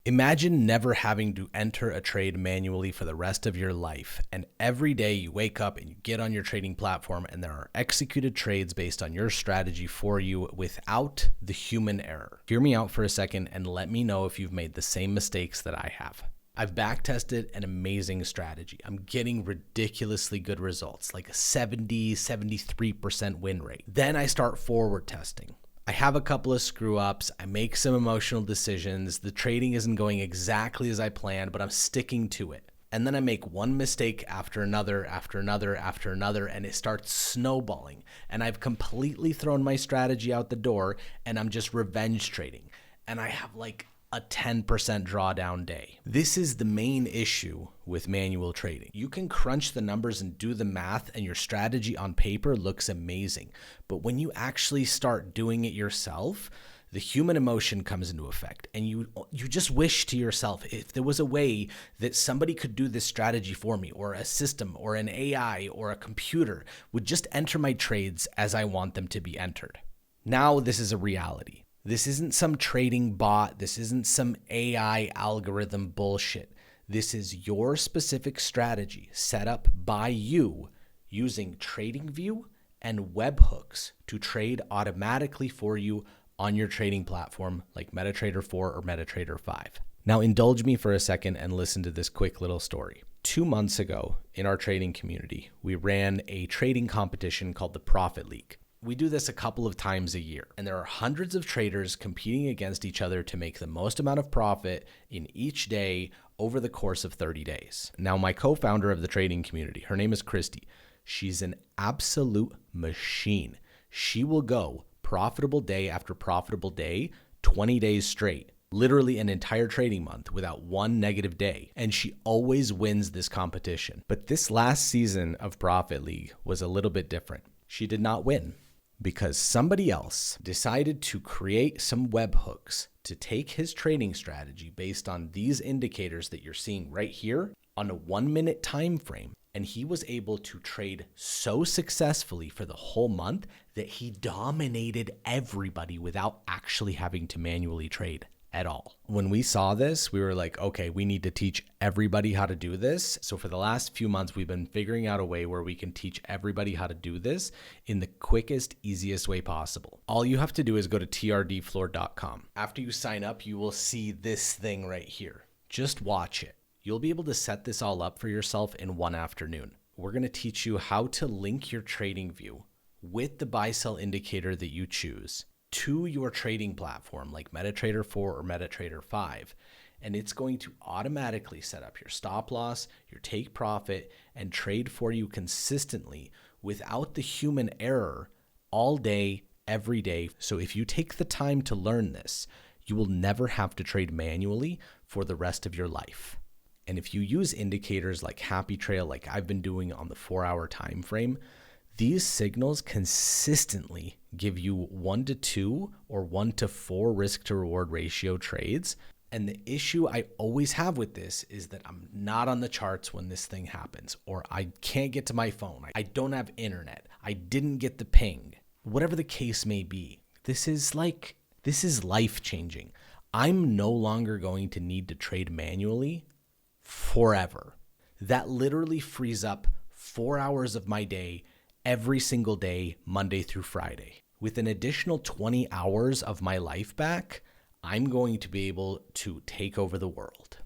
Imagine never having to enter a trade manually for the rest of your life, and every day you wake up and you get on your trading platform and there are executed trades based on your strategy for you without the human error. Hear me out for a second and let me know if you've made the same mistakes that I have. I've backtested an amazing strategy. I'm getting ridiculously good results, like a 73% win rate. Then I start forward testing. I have a couple of screw ups. I make some emotional decisions. The trading isn't going exactly as I planned, but I'm sticking to it. And then I make one mistake after another, and it starts snowballing. And I've completely thrown my strategy out the door, and I'm just revenge trading. And I have like a 10% drawdown day. This is the main issue with manual trading. You can crunch the numbers and do the math, and your strategy on paper looks amazing. But when you actually start doing it yourself, the human emotion comes into effect, and you just wish to yourself, if there was a way that somebody could do this strategy for me, or a system or an AI or a computer would just enter my trades as I want them to be entered. Now this is a reality. This isn't some trading bot. This isn't some AI algorithm bullshit. This is your specific strategy set up by you using TradingView and Webhooks to trade automatically for you on your trading platform like MetaTrader 4 or MetaTrader 5. Now indulge me for a second and listen to this quick little story. 2 months ago in our trading community, we ran a trading competition called the Profit League. We do this a couple of times a year, and there are hundreds of traders competing against each other to make the most amount of profit in each day over the course of 30 days. Now, my co-founder of the trading community, her name is Christy. She's an absolute machine. She will go profitable day after profitable day, 20 days straight, literally an entire trading month without one negative day. And she always wins this competition. But this last season of Profit League was a little bit different. She did not win, because somebody else decided to create some webhooks to take his trading strategy based on these indicators that you're seeing right here on a 1-minute time frame. And he was able to trade so successfully for the whole month that he dominated everybody without actually having to manually trade at all. When we saw this, we were like, okay, we need to teach everybody how to do this. So for the last few months, we've been figuring out a way where we can teach everybody how to do this in the quickest, easiest way possible. All you have to do is go to trdfloor.com. After you sign up, you will see this thing right here. Just watch it. You'll be able to set this all up for yourself in one afternoon. We're going to teach you how to link your TradingView with the buy-sell indicator that you choose to your trading platform like MetaTrader 4 or MetaTrader 5, and it's going to automatically set up your stop loss, your take profit, and trade for you consistently without the human error all day, every day. So if you take the time to learn this, you will never have to trade manually for the rest of your life. And if you use indicators like Happy Trail, like I've been doing on the 4-hour time frame, these signals consistently give you 1 to 2 or 1 to 4 risk to reward ratio trades. And the issue I always have with this is that I'm not on the charts when this thing happens, or I can't get to my phone. I don't have internet. I didn't get the ping. Whatever the case may be, this is life changing. I'm no longer going to need to trade manually forever. That literally frees up 4 hours of my day every single day, Monday through Friday. With an additional 20 hours of my life back, I'm going to be able to take over the world.